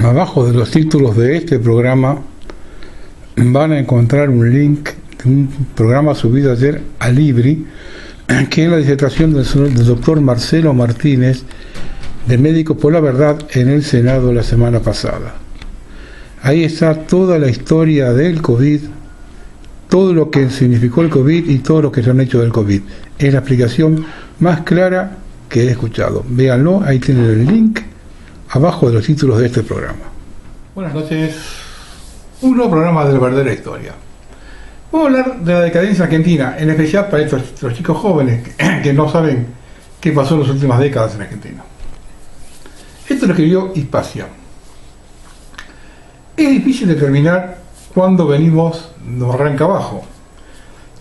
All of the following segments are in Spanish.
Abajo de los títulos de este programa van a encontrar un link de un programa subido ayer a Libri, que es la disertación del doctor Marcelo Martínez, de Médicos por la Verdad, en el Senado la semana pasada. Ahí está toda la historia del COVID, todo lo que significó el COVID y todo lo que se han hecho del COVID. Es la explicación más clara que he escuchado. Véanlo, ahí tienen el link abajo de los títulos de este programa. Buenas noches, un nuevo programa de la verdadera historia. Vamos a hablar de la decadencia argentina, en especial para estos chicos jóvenes que no saben qué pasó en las últimas décadas en Argentina. Esto lo escribió Hispacia. Es difícil determinar cuándo venimos de arranca abajo.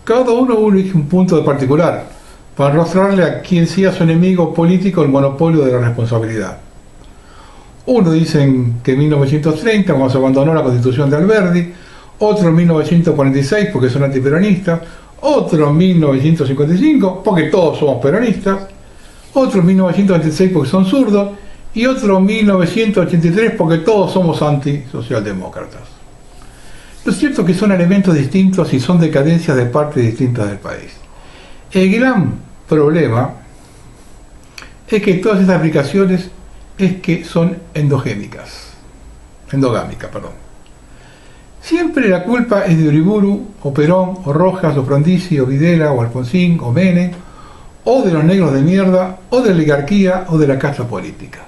Cada uno elige un punto de particular para mostrarle a quien sea su enemigo político el monopolio de la responsabilidad. Uno dicen que en 1930, cuando se abandonó la Constitución de Alberdi, otro en 1946 porque son antiperonistas, otro en 1955 porque todos somos peronistas, otro en 1926 porque son zurdos y otro en 1983 porque todos somos antisocialdemócratas. Lo cierto es que son elementos distintos y son decadencias de partes distintas del país. El gran problema es que todas estas aplicaciones es que son endogámicas. Siempre la culpa es de Uriburu, o Perón, o Rojas, o Frondizi, o Videla, o Alfonsín, o Menem, o de los negros de mierda, o de la oligarquía, o de la casta política.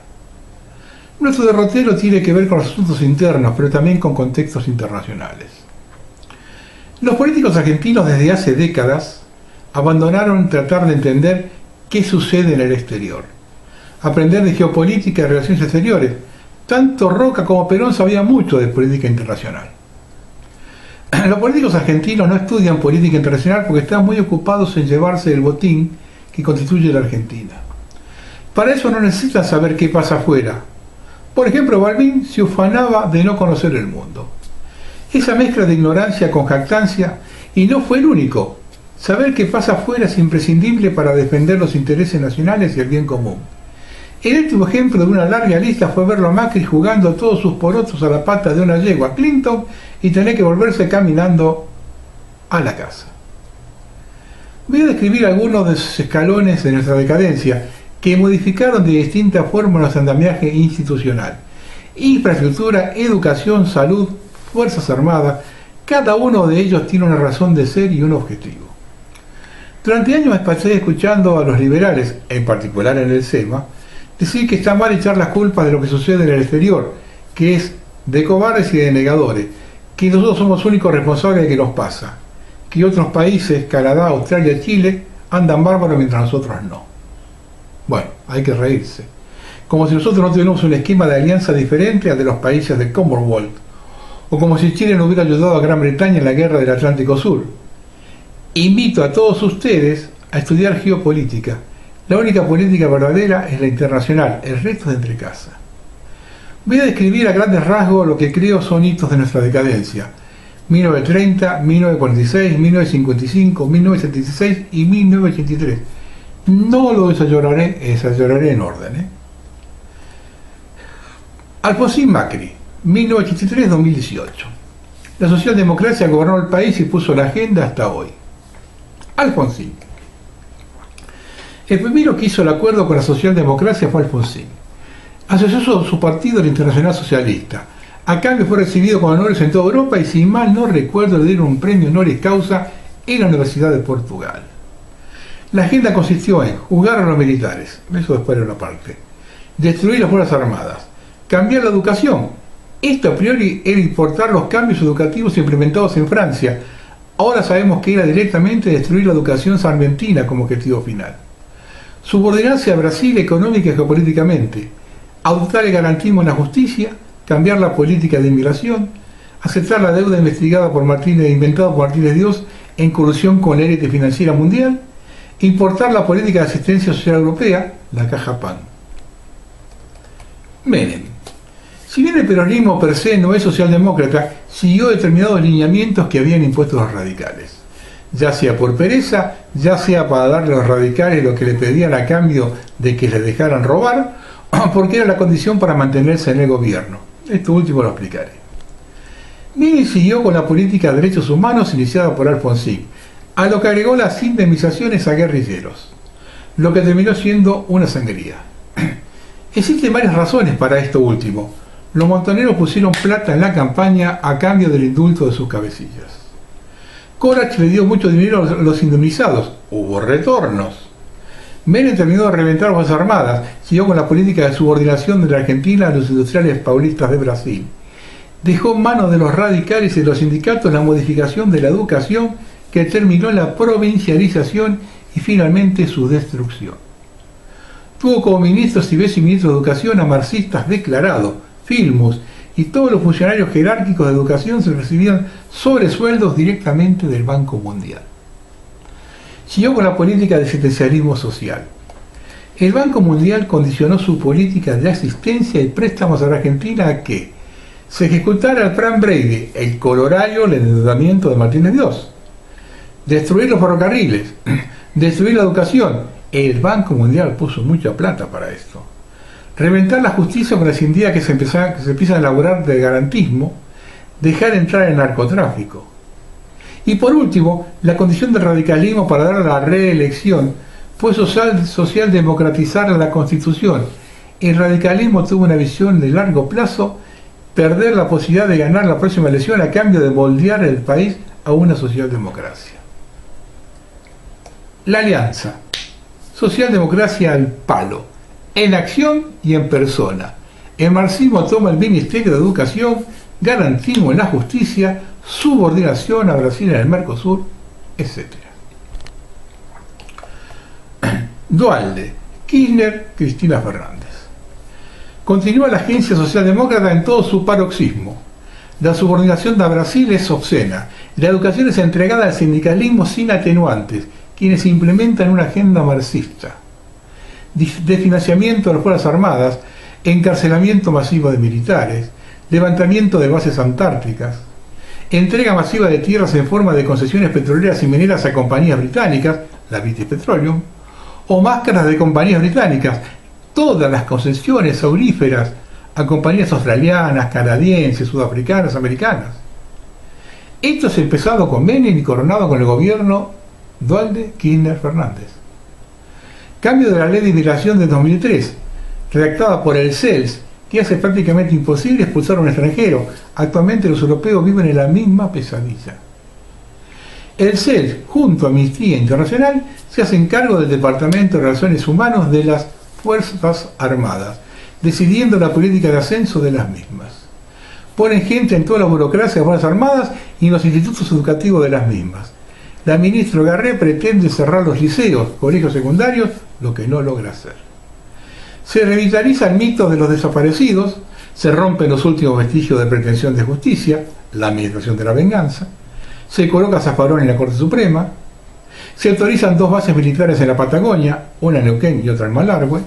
Nuestro derrotero tiene que ver con los asuntos internos, pero también con contextos internacionales. Los políticos argentinos desde hace décadas abandonaron tratar de entender qué sucede en el exterior, aprender de geopolítica y relaciones exteriores. Tanto Roca como Perón sabían mucho de política internacional. Los políticos argentinos no estudian política internacional porque están muy ocupados en llevarse el botín que constituye la Argentina. Para eso no necesitan saber qué pasa afuera. Por ejemplo, Balbín se ufanaba de no conocer el mundo. Esa mezcla de ignorancia con jactancia, y no fue el único. Saber qué pasa afuera es imprescindible para defender los intereses nacionales y el bien común. El último ejemplo de una larga lista fue verlo a Macri jugando todos sus porotos a la pata de una yegua a Clinton y tener que volverse caminando a la casa. Voy a describir algunos de sus escalones de nuestra decadencia que modificaron de distinta forma nuestro andamiaje institucional. Infraestructura, educación, salud, fuerzas armadas, cada uno de ellos tiene una razón de ser y un objetivo. Durante años me pasé escuchando a los liberales, en particular en el SEMA, decir que está mal echar las culpas de lo que sucede en el exterior, que es de cobardes y de negadores, que nosotros somos los únicos responsables de que nos pasa, que otros países, Canadá, Australia, Chile, andan bárbaros mientras nosotros no. Bueno, hay que reírse. Como si nosotros no tuviéramos un esquema de alianza diferente al de los países del Commonwealth, o como si Chile no hubiera ayudado a Gran Bretaña en la guerra del Atlántico Sur. Invito a todos ustedes a estudiar geopolítica. La única política verdadera es la internacional, el resto es de entre casa. Voy a describir a grandes rasgos lo que creo son hitos de nuestra decadencia. 1930, 1946, 1955, 1976 y 1983. No lo desarrollaré en orden. Alfonsín Macri, 1983-2018. La socialdemocracia gobernó el país y puso la agenda hasta hoy. Alfonsín. El primero que hizo el acuerdo con la socialdemocracia fue Alfonsín. Asoció su partido al Internacional Socialista. A cambio fue recibido con honores en toda Europa y, si mal no recuerdo, le dieron un premio honoris causa en la Universidad de Portugal. La agenda consistió en juzgar a los militares, eso después era una parte, destruir las fuerzas armadas, cambiar la educación. Esto a priori era importar los cambios educativos implementados en Francia. Ahora sabemos que era directamente destruir la educación sarmentina como objetivo final. Subordinarse a Brasil económica y geopolíticamente, adoptar el garantismo en la justicia, cambiar la política de inmigración, aceptar la deuda investigada por inventada por Martínez Dios en colusión con la élite financiera mundial, importar la política de asistencia social europea, la caja PAN. Menem. Si bien el peronismo per se no es socialdemócrata, siguió determinados lineamientos que habían impuesto los radicales. Ya sea por pereza, ya sea para darle a los radicales lo que le pedían a cambio de que les dejaran robar, porque era la condición para mantenerse en el gobierno. Esto último lo explicaré. Menem siguió con la política de derechos humanos iniciada por Alfonsín, a lo que agregó las indemnizaciones a guerrilleros, lo que terminó siendo una sangría. Existen varias razones para esto último. Los montoneros pusieron plata en la campaña a cambio del indulto de sus cabecillas. Corach le dio mucho dinero a los indemnizados. Hubo retornos. Menem terminó de reventar las Fuerzas Armadas. Siguió con la política de subordinación de la Argentina a los industriales paulistas de Brasil. Dejó en manos de los radicales y de los sindicatos la modificación de la educación que terminó la provincialización y finalmente su destrucción. Tuvo como ministros y viceministros de educación a marxistas declarados, Filmus, y todos los funcionarios jerárquicos de educación se recibían sobresueldos directamente del Banco Mundial. Siguió con la política de asistencialismo social. El Banco Mundial condicionó su política de asistencia y préstamos a la Argentina a que se ejecutara el Plan Brady, el corolario del endeudamiento de Martínez Dios, destruir los ferrocarriles, destruir la educación. El Banco Mundial puso mucha plata para esto. Reventar la justicia con las ideas que se empiezan a elaborar de garantismo, dejar entrar el narcotráfico. Y por último, la condición del radicalismo para dar la reelección fue social democratizar la Constitución. El radicalismo tuvo una visión de largo plazo, perder la posibilidad de ganar la próxima elección a cambio de moldear el país a una socialdemocracia. La alianza. Socialdemocracia al palo, en acción y en persona. El marxismo toma el Ministerio de Educación, garantismo en la justicia, subordinación a Brasil en el Mercosur, etc. Duhalde, Kirchner, Cristina Fernández. Continúa la agencia socialdemócrata en todo su paroxismo. La subordinación de Brasil es obscena. La educación es entregada al sindicalismo sin atenuantes, quienes implementan una agenda marxista. Desfinanciamiento de las Fuerzas Armadas, encarcelamiento masivo de militares, levantamiento de bases antárticas, entrega masiva de tierras en forma de concesiones petroleras y mineras a compañías británicas, la British Petroleum, o máscaras de compañías británicas, todas las concesiones auríferas a compañías australianas, canadienses, sudafricanas, americanas. Esto es empezado con Menem y coronado con el gobierno Duhalde, Kirchner, Fernández. Cambio de la ley de inmigración de 2003, redactada por el CELS, que hace prácticamente imposible expulsar a un extranjero. Actualmente los europeos viven en la misma pesadilla. El CELS, junto a Amnistía Internacional, se hacen cargo del Departamento de Relaciones Humanas de las Fuerzas Armadas, decidiendo la política de ascenso de las mismas. Ponen gente en toda la burocracia de las Fuerzas Armadas y en los institutos educativos de las mismas. La ministra Garré pretende cerrar los liceos, colegios secundarios, lo que no logra hacer. Se revitaliza el mito de los desaparecidos, se rompen los últimos vestigios de pretensión de justicia, la administración de la venganza, se coloca a Zaffaroni en la Corte Suprema, se autorizan 2 bases militares en la Patagonia, una en Neuquén y otra en Malargüe,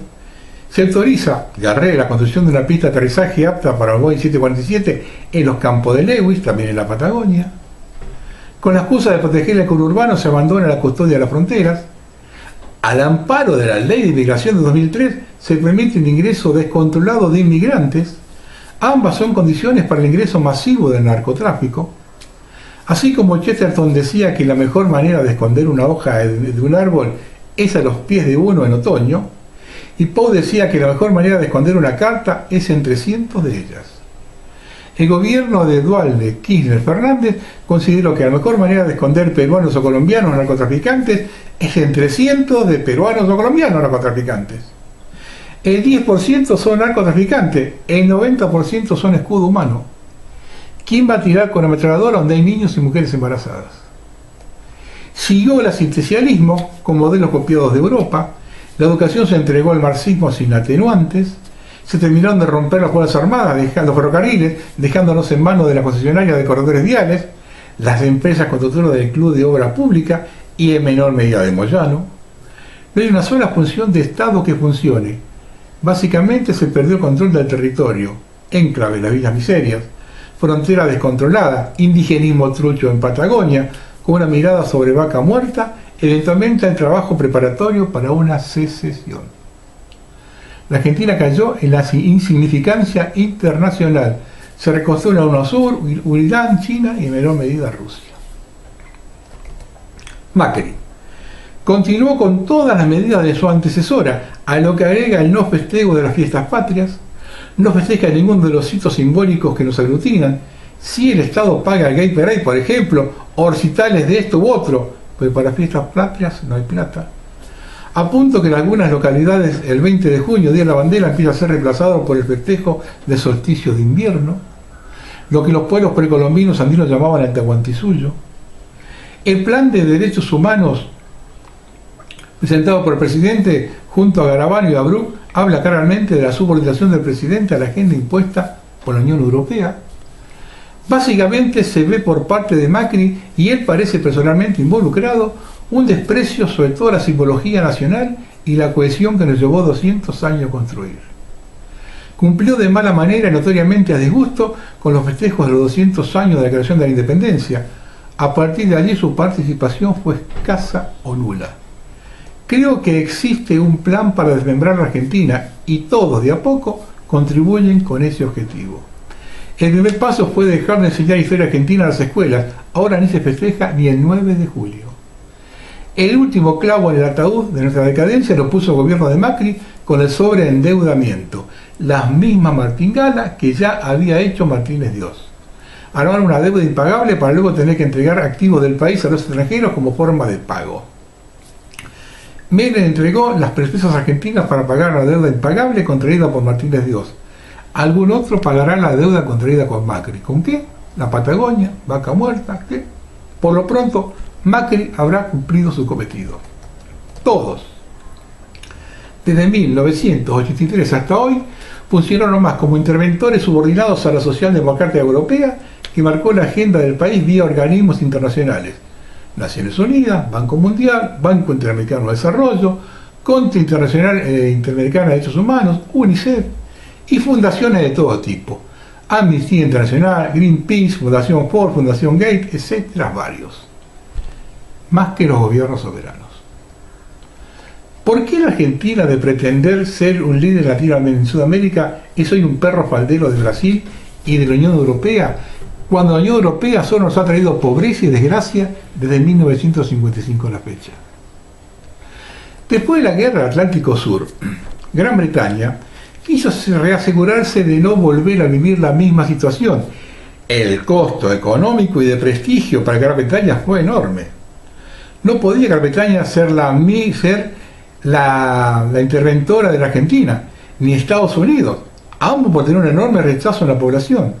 se autoriza, Garré, la construcción de una pista de aterrizaje apta para el Boeing 747 en los campos de Lewis, también en la Patagonia. Con la excusa de proteger el conurbano se abandona la custodia de las fronteras. Al amparo de la Ley de Inmigración de 2003 se permite el ingreso descontrolado de inmigrantes. Ambas son condiciones para el ingreso masivo del narcotráfico. Así como Chesterton decía que la mejor manera de esconder una hoja de un árbol es a los pies de uno en otoño, y Poe decía que la mejor manera de esconder una carta es entre cientos de ellas. El gobierno de Duhalde, Kirchner, Fernández consideró que la mejor manera de esconder peruanos o colombianos narcotraficantes es entre cientos de peruanos o colombianos narcotraficantes. El 10% son narcotraficantes, el 90% son escudo humano. ¿Quién va a tirar con ametralladora donde hay niños y mujeres embarazadas? Siguió el asistencialismo con modelos copiados de Europa. La educación se entregó al marxismo sin atenuantes. Se terminaron de romper las Fuerzas Armadas, dejando ferrocarriles, dejándonos en manos de las concesionarias de corredores viales, las empresas constructoras del Club de Obra Pública y en menor medida de Moyano. No hay una sola función de Estado que funcione. Básicamente se perdió el control del territorio, enclave las villas miserias, frontera descontrolada, indigenismo trucho en Patagonia, con una mirada sobre vaca muerta, eventualmente el trabajo preparatorio para una secesión. La Argentina cayó en la insignificancia internacional. Se recostó en la UNASUR, Irán, China y en menor medida Rusia. Macri continuó con todas las medidas de su antecesora, a lo que agrega el no festejo de las fiestas patrias, no festeja ninguno de los hitos simbólicos que nos aglutinan. Si el Estado paga el Gay Parade, por ejemplo, o recitales de esto u otro, pero para fiestas patrias no hay plata. A punto que en algunas localidades el 20 de junio, Día de la Bandera, empieza a ser reemplazado por el festejo de solsticio de invierno, lo que los pueblos precolombinos andinos llamaban el Tahuantinsuyo. El plan de derechos humanos presentado por el presidente junto a Garabano y a Bruc habla claramente de la subordinación del presidente a la agenda impuesta por la Unión Europea. Básicamente se ve por parte de Macri, y él parece personalmente involucrado, un desprecio sobre toda la simbología nacional y la cohesión que nos llevó 200 años a construir. Cumplió de mala manera y notoriamente a disgusto con los festejos de los 200 años de la declaración de la independencia. A partir de allí su participación fue escasa o nula. Creo que existe un plan para desmembrar la Argentina y todos de a poco contribuyen con ese objetivo. El primer paso fue dejar de enseñar historia argentina a las escuelas. Ahora ni se festeja ni el 9 de julio. El último clavo en el ataúd de nuestra decadencia lo puso el gobierno de Macri con el sobreendeudamiento. Las mismas martingalas que ya había hecho Martínez Dios. Armaron una deuda impagable para luego tener que entregar activos del país a los extranjeros como forma de pago. Menem entregó las presas argentinas para pagar la deuda impagable contraída por Martínez Dios. Algún otro pagará la deuda contraída con Macri. ¿Con qué? La Patagonia, vaca muerta, ¿qué? Por lo pronto, Macri habrá cumplido su cometido. Todos. Desde 1983 hasta hoy, funcionaron más como interventores subordinados a la socialdemocracia europea, que marcó la agenda del país vía organismos internacionales. Naciones Unidas, Banco Mundial, Banco Interamericano de Desarrollo, Corte Interamericana de Derechos Humanos, UNICEF, y fundaciones de todo tipo. Amnistía Internacional, Greenpeace, Fundación Ford, Fundación Gates, etcétera, varios. Más que los gobiernos soberanos. ¿Por qué la Argentina, de pretender ser un líder latino en Sudamérica, es hoy un perro faldero de Brasil y de la Unión Europea, cuando la Unión Europea solo nos ha traído pobreza y desgracia desde 1955 a la fecha? Después de la guerra del Atlántico Sur, Gran Bretaña quiso reasegurarse de no volver a vivir la misma situación. El costo económico y de prestigio para Gran Bretaña fue enorme. No podía Gran Bretaña ser la interventora de la Argentina, ni Estados Unidos, ambos por tener un enorme rechazo en la población.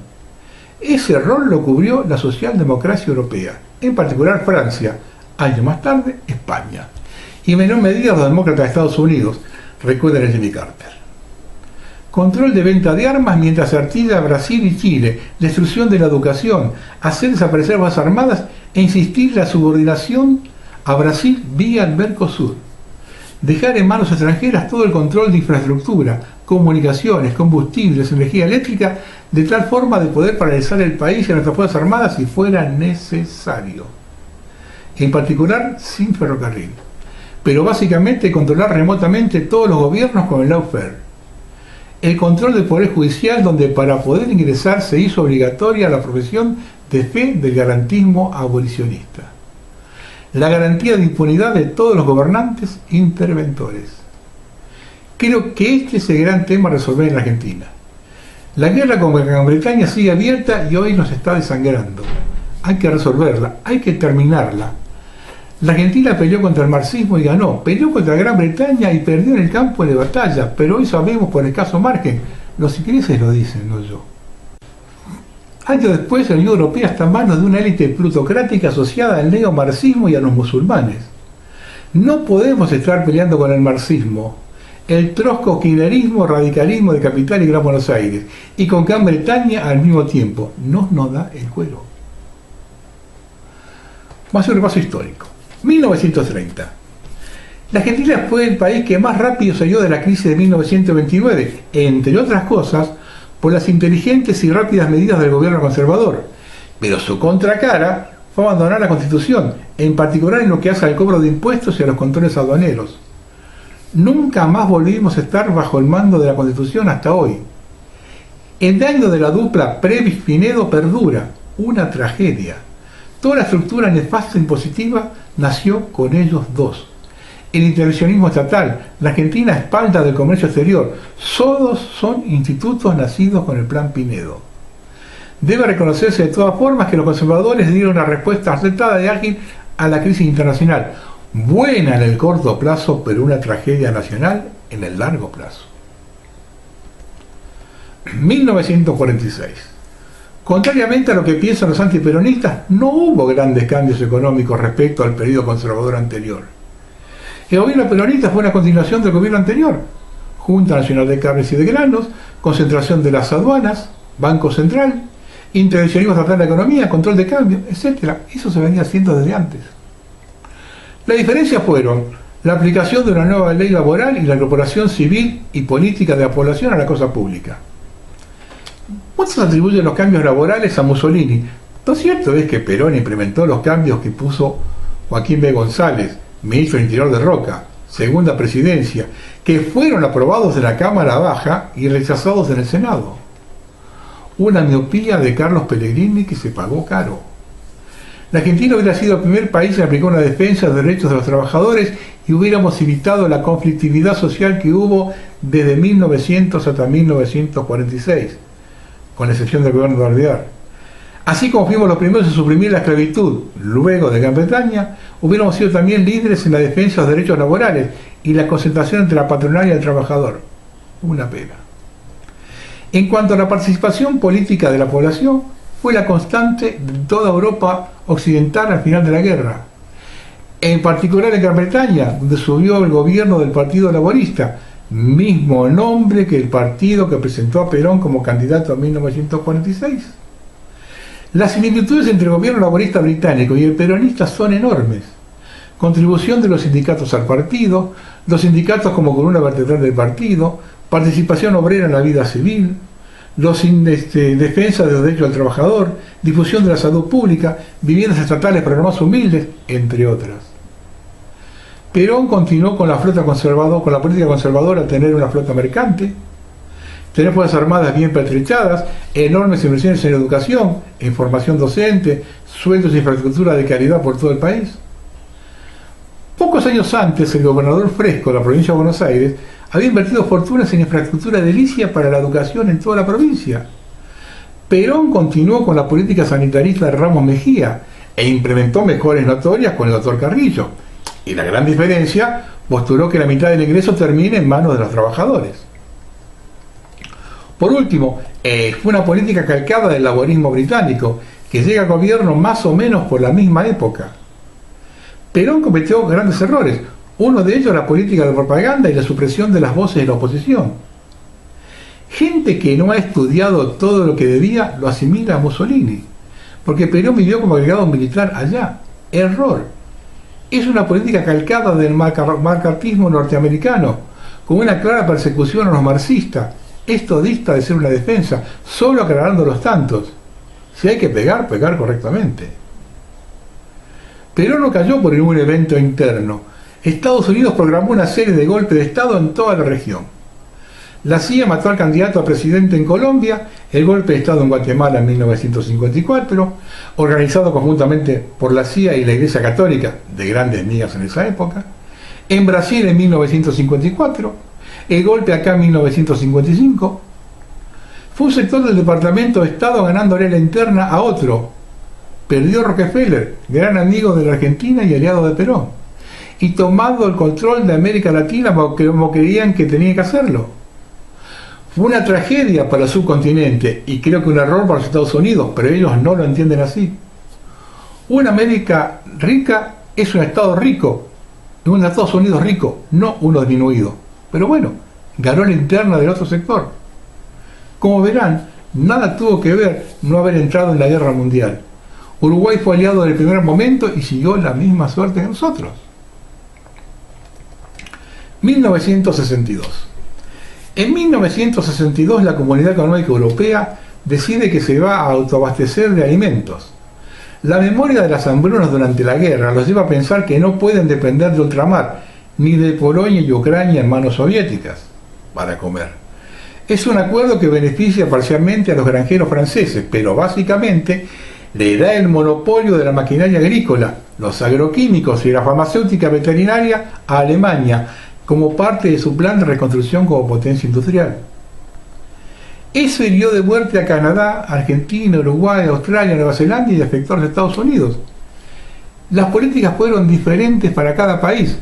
Ese rol lo cubrió la socialdemocracia europea, en particular Francia, años más tarde España, y en menor medida los demócratas de Estados Unidos, recuerden a Jimmy Carter. Control de venta de armas mientras se artilla Brasil y Chile, destrucción de la educación, hacer desaparecer las armadas e insistir en la subordinación a Brasil vía el Mercosur. Dejar en manos extranjeras todo el control de infraestructura, comunicaciones, combustibles, energía eléctrica, de tal forma de poder paralizar el país y a nuestras Fuerzas Armadas si fuera necesario. En particular, sin ferrocarril. Pero básicamente controlar remotamente todos los gobiernos con el lawfare. El control del Poder Judicial, donde para poder ingresar se hizo obligatoria la profesión de fe del garantismo abolicionista. La garantía de impunidad de todos los gobernantes interventores. Creo que este es el gran tema a resolver en la Argentina. La guerra con Gran Bretaña sigue abierta y hoy nos está desangrando. Hay que resolverla, hay que terminarla. La Argentina peleó contra el marxismo y ganó, peleó contra Gran Bretaña y perdió en el campo de batalla, pero hoy sabemos por escaso margen. Los ingleses lo dicen, no yo. Años después, la Unión Europea está en manos de una élite plutocrática asociada al neomarxismo y a los musulmanes. No podemos estar peleando con el marxismo, el trotskosquinerismo, radicalismo de Capital y Gran Buenos Aires, y con Gran Bretaña al mismo tiempo. Nos da el cuero. Vamos a hacer un repaso histórico. 1930. La Argentina fue el país que más rápido salió de la crisis de 1929, entre otras cosas, por las inteligentes y rápidas medidas del gobierno conservador. Pero su contracara fue abandonar la Constitución, en particular en lo que hace al cobro de impuestos y a los controles aduaneros. Nunca más volvimos a estar bajo el mando de la Constitución hasta hoy. El daño de la dupla Previs-Pinedo perdura, una tragedia. Toda la estructura nefasta e impositiva nació con ellos dos. El intervencionismo estatal, la Argentina a espaldas del comercio exterior, todos son institutos nacidos con el Plan Pinedo. Debe reconocerse de todas formas que los conservadores dieron una respuesta acertada y ágil a la crisis internacional, buena en el corto plazo, pero una tragedia nacional en el largo plazo. 1946. Contrariamente a lo que piensan los antiperonistas, no hubo grandes cambios económicos respecto al periodo conservador anterior. El gobierno peronista fue una continuación del gobierno anterior: Junta Nacional de Carnes y de Granos, concentración de las aduanas, Banco Central, intervencionismo estatal en la economía, control de cambio, etc. Eso se venía haciendo desde antes. Las diferencias fueron la aplicación de una nueva ley laboral y la incorporación civil y política de la población a la cosa pública. Muchos atribuyen los cambios laborales a Mussolini. Lo cierto es que Perón implementó los cambios que puso Joaquín B. González, ministro del Interior de Roca, segunda presidencia, que fueron aprobados en la Cámara Baja y rechazados en el Senado. Una miopía de Carlos Pellegrini que se pagó caro. La Argentina hubiera sido el primer país en aplicar una defensa de derechos de los trabajadores y hubiéramos evitado la conflictividad social que hubo desde 1900 hasta 1946, con la excepción del gobierno de Alvear. Así como fuimos los primeros en suprimir la esclavitud luego de Gran Bretaña, hubiéramos sido también líderes en la defensa de los derechos laborales y la concentración entre la patronal y el trabajador. Una pena. En cuanto a la participación política de la población, fue la constante de toda Europa occidental al final de la guerra. En particular en Gran Bretaña, donde subió el gobierno del Partido Laborista, mismo nombre que el partido que presentó a Perón como candidato en 1946. Las similitudes entre el gobierno laborista británico y el peronista son enormes. Contribución de los sindicatos al partido, los sindicatos como columna vertebral del partido, participación obrera en la vida civil, defensa de los derechos del trabajador, difusión de la salud pública, viviendas estatales para los más humildes, entre otras. Perón continuó con la política conservadora, tener una flota mercante, tener fuerzas armadas bien pertrechadas, enormes inversiones en educación, en formación docente, sueldos e infraestructura de calidad por todo el país. Pocos años antes, el gobernador Fresco de la provincia de Buenos Aires había invertido fortunas en infraestructura edilicia para la educación en toda la provincia. Perón continuó con la política sanitarista de Ramos Mejía e implementó mejoras notorias con el doctor Carrillo. Y la gran diferencia, postuló que la mitad del ingreso termine en manos de los trabajadores. Por último, fue una política calcada del laborismo británico, que llega al gobierno más o menos por la misma época. Perón cometió grandes errores. Uno de ellos la política de propaganda y la supresión de las voces de la oposición. Gente que no ha estudiado todo lo que debía lo asimila a Mussolini, porque Perón vivió como agregado militar allá. Error. Es una política calcada del macartismo norteamericano, con una clara persecución a los marxistas. Esto dista de ser una defensa, solo aclarando los tantos. Si hay que pegar, pegar correctamente. Perón no cayó por ningún evento interno. Estados Unidos programó una serie de golpes de Estado en toda la región. La CIA mató al candidato a presidente en Colombia, el golpe de Estado en Guatemala en 1954, organizado conjuntamente por la CIA y la Iglesia Católica, de grandes migas en esa época, en Brasil en 1954, el golpe acá en 1955. Fue un sector del Departamento de Estado ganándole la interna a otro. Perdió Rockefeller, gran amigo de la Argentina y aliado de Perón, y tomando el control de América Latina como creían que tenía que hacerlo. Fue una tragedia para el subcontinente y creo que un error para los Estados Unidos, pero ellos no lo entienden así. Una América rica es un Estado rico, un Estados Unidos rico, no uno disminuido. Pero bueno, ganó la interna del otro sector. Como verán, nada tuvo que ver no haber entrado en la guerra mundial. Uruguay fue aliado desde el primer momento y siguió la misma suerte que nosotros. 1962. En 1962 la Comunidad Económica Europea decide que se va a autoabastecer de alimentos. La memoria de las hambrunas durante la guerra los lleva a pensar que no pueden depender de ultramar, ni de Polonia y Ucrania en manos soviéticas para comer. Es un acuerdo que beneficia parcialmente a los granjeros franceses, pero básicamente le da el monopolio de la maquinaria agrícola, los agroquímicos y la farmacéutica veterinaria a Alemania como parte de su plan de reconstrucción como potencia industrial. Eso hirió de muerte a Canadá, Argentina, Uruguay, Australia, Nueva Zelanda y afectó a los Estados Unidos. Las políticas fueron diferentes para cada país.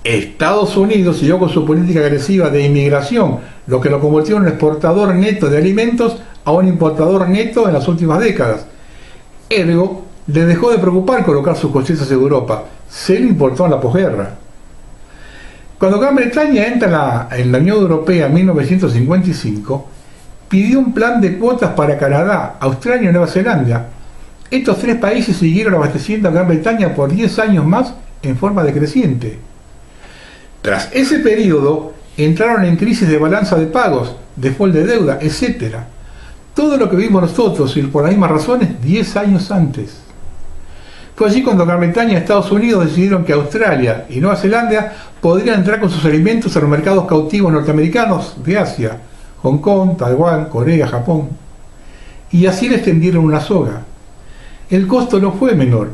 Estados Unidos siguió con su política agresiva de inmigración, lo que lo convirtió en un exportador neto de alimentos a un importador neto en las últimas décadas. Ergo, le dejó de preocupar colocar sus cosechas en Europa, se le importó en la posguerra. Cuando Gran Bretaña entra en la Unión Europea en 1955, pidió un plan de cuotas para Canadá, Australia y Nueva Zelanda. Estos tres países siguieron abasteciendo a Gran Bretaña por 10 años más en forma decreciente. Tras ese periodo, entraron en crisis de balanza de pagos, default de deuda, etc. Todo lo que vimos nosotros, y por las mismas razones, 10 años antes. Fue allí cuando Gran Bretaña y Estados Unidos decidieron que Australia y Nueva Zelanda podrían entrar con sus alimentos a los mercados cautivos norteamericanos de Asia, Hong Kong, Taiwán, Corea, Japón. Y así les tendieron una soga. El costo no fue menor.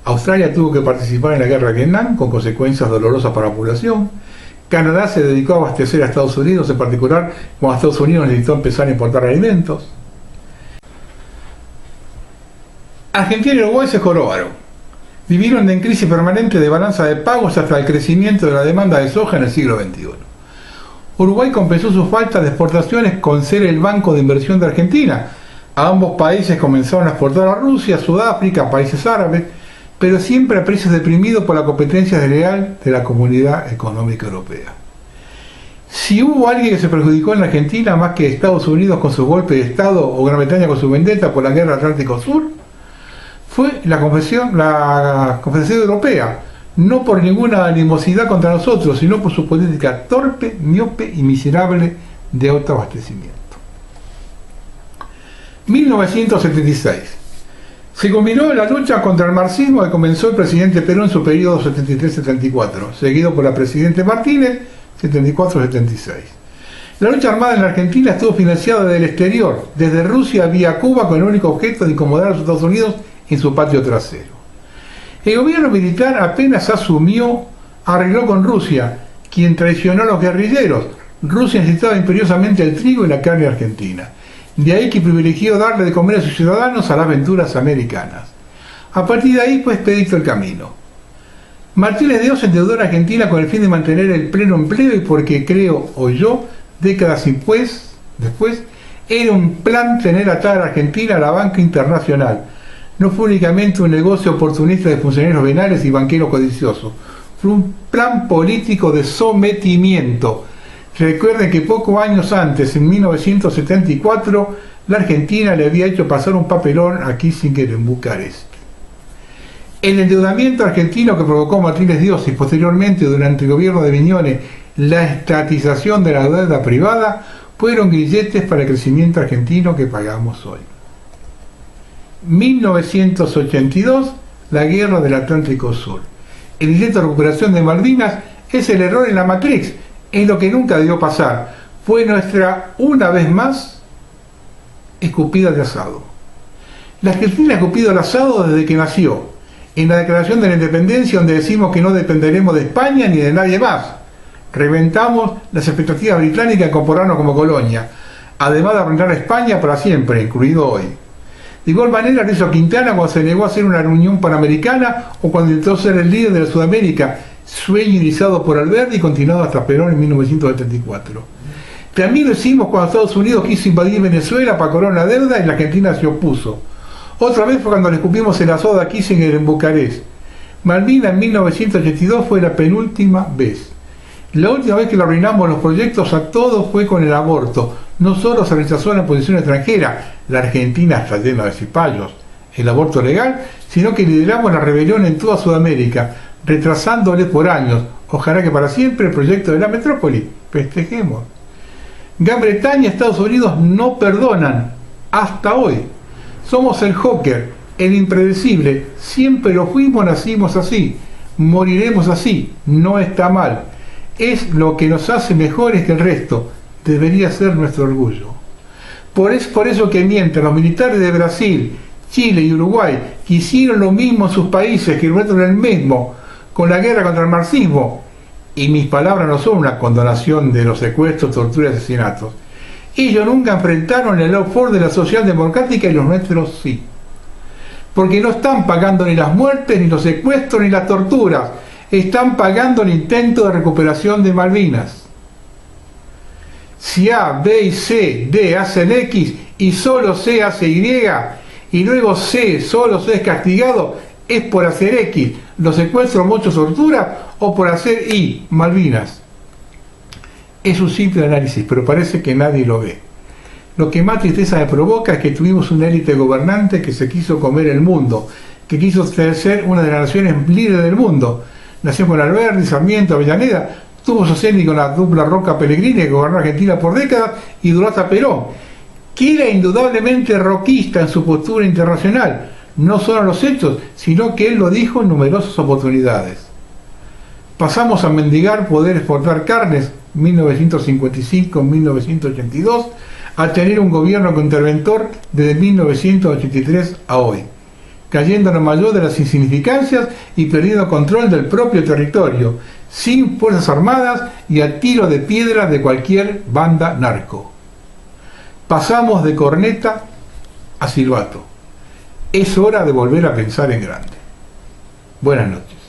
Australia tuvo que participar en la guerra de Vietnam, con consecuencias dolorosas para la población. Canadá se dedicó a abastecer a Estados Unidos, en particular cuando Estados Unidos necesitó empezar a importar alimentos. Argentina y Uruguay se jorobaron. Vivieron en crisis permanente de balanza de pagos hasta el crecimiento de la demanda de soja en el siglo XXI. Uruguay compensó su falta de exportaciones con ser el banco de inversión de Argentina. A ambos países comenzaron a exportar a Rusia, Sudáfrica, países árabes, pero siempre a precios deprimidos por la competencia desleal de la Comunidad Económica Europea. Si hubo alguien que se perjudicó en la Argentina más que Estados Unidos con su golpe de Estado o Gran Bretaña con su vendetta por la Guerra Atlántico Sur, fue la Confederación Europea, no por ninguna animosidad contra nosotros, sino por su política torpe, miope y miserable de autoabastecimiento. 1976. Se combinó la lucha contra el marxismo que comenzó el presidente Perón en su periodo 73-74, seguido por la presidente Martínez, 74-76. La lucha armada en la Argentina estuvo financiada desde el exterior, desde Rusia vía Cuba, con el único objeto de incomodar a los Estados Unidos en su patio trasero. El gobierno militar apenas asumió, arregló con Rusia, quien traicionó a los guerrilleros. Rusia necesitaba imperiosamente el trigo y la carne argentina. De ahí que privilegió darle de comer a sus ciudadanos a las aventuras americanas. A partir de ahí fue expedito el camino. Martínez de Oz endeudó a la Argentina con el fin de mantener el pleno empleo y porque creo, o yo, décadas después, era un plan tener atada a la Argentina a la banca internacional. No fue únicamente un negocio oportunista de funcionarios venales y banqueros codiciosos. Fue un plan político de sometimiento. Recuerden que pocos años antes, en 1974, la Argentina le había hecho pasar un papelón a Kissinger en Bucarest. El endeudamiento argentino que provocó Martínez de Oz y posteriormente, durante el gobierno de Viñones, la estatización de la deuda privada, fueron grilletes para el crecimiento argentino que pagamos hoy. 1982, la guerra del Atlántico Sur. El intento de recuperación de Malvinas es el error en la matriz, es lo que nunca debió pasar. Fue nuestra, una vez más, escupida de asado. La Argentina ha escupido el asado desde que nació, en la Declaración de la Independencia, donde decimos que no dependeremos de España ni de nadie más. Reventamos las expectativas británicas de incorporarnos como colonia, además de arruinar a España para siempre, incluido hoy. De igual manera lo hizo Quintana cuando se negó a hacer una reunión panamericana o cuando intentó ser el líder de la Sudamérica, sueño iniciado por Alberti y continuado hasta Perón en 1974. También lo hicimos cuando Estados Unidos quiso invadir Venezuela para cobrar una deuda y la Argentina se opuso. Otra vez fue cuando le escupimos el asado a Kissinger en Bucarest. Malvinas en 1982 fue la penúltima vez. La última vez que le arruinamos los proyectos a todos fue con el aborto. No solo se rechazó la posición extranjera, la Argentina está llena de cipayos, el aborto legal, sino que lideramos la rebelión en toda Sudamérica, retrasándole por años, ojalá que para siempre, el proyecto de la metrópoli. Festejemos. Gran Bretaña y Estados Unidos no perdonan, hasta hoy. Somos el Joker, el impredecible, siempre lo fuimos, nacimos así. Moriremos así, no está mal. Es lo que nos hace mejores que el resto. Debería ser nuestro orgullo. Es por eso que mientras los militares de Brasil, Chile y Uruguay que hicieron lo mismo en sus países, que nosotros el mismo, con la guerra contra el marxismo, y mis palabras no son una condonación de los secuestros, torturas y asesinatos, ellos nunca enfrentaron el lawfare de la social democrática y los nuestros sí. Porque no están pagando ni las muertes, ni los secuestros, ni las torturas, están pagando el intento de recuperación de Malvinas. Si A, B y C, D hacen X y solo C hace Y, y luego C solo C es castigado, es por hacer X, los secuestros, muchos tortura, o por hacer Y, Malvinas. Es un simple análisis, pero parece que nadie lo ve. Lo que más tristeza me provoca es que tuvimos una élite gobernante que se quiso comer el mundo, que quiso ser una de las naciones líderes del mundo. Nació con Alberti, Sarmiento, Avellaneda, tuvo Socini con la dupla Roca Pellegrini, que gobernó Argentina por décadas, y duró hasta Perón, que era indudablemente roquista en su postura internacional, no solo los hechos, sino que él lo dijo en numerosas oportunidades. Pasamos a mendigar poder exportar carnes, 1955-1982, a tener un gobierno interventor desde 1983 a hoy, cayendo en la mayor de las insignificancias y perdiendo control del propio territorio, sin fuerzas armadas y a tiro de piedra de cualquier banda narco. Pasamos de corneta a silbato. Es hora de volver a pensar en grande. Buenas noches.